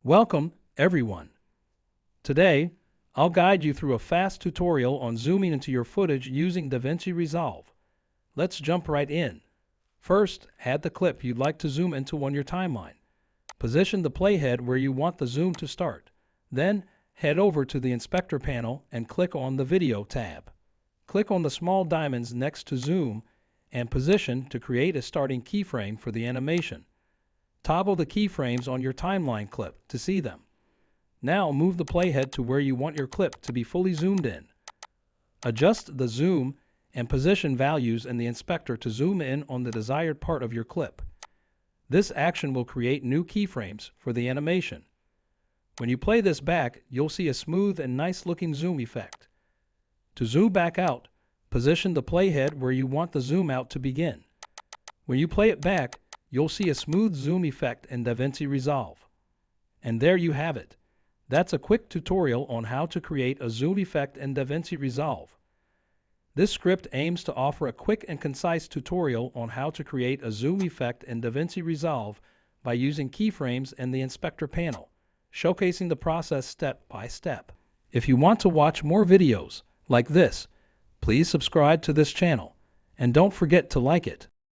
Welcome, everyone. Today, I'll guide you through a fast tutorial on zooming into your footage using DaVinci Resolve. Let's jump right in. First, add the clip you'd like to zoom into on your timeline. Position the playhead where you want the zoom to start. Then, head over to the Inspector panel and click on the Video tab. Click on the small diamonds next to Zoom and Position to create a starting keyframe for the animation. Toggle the keyframes on your timeline clip to see them. Now move the playhead to where you want your clip to be fully zoomed in. Adjust the zoom and position values in the inspector to zoom in on the desired part of your clip. This action will create new keyframes for the animation. When you play this back, you'll see a smooth and nice looking zoom effect. To zoom back out, position the playhead where you want the zoom out to begin. When you play it back, you'll see a smooth zoom effect in DaVinci Resolve. And there you have it. That's a quick tutorial on how to create a zoom effect in DaVinci Resolve. This script aims to offer a quick and concise tutorial on how to create a zoom effect in DaVinci Resolve by using keyframes in the Inspector panel, showcasing the process step by step. If you want to watch more videos like this, please subscribe to this channel and don't forget to like it.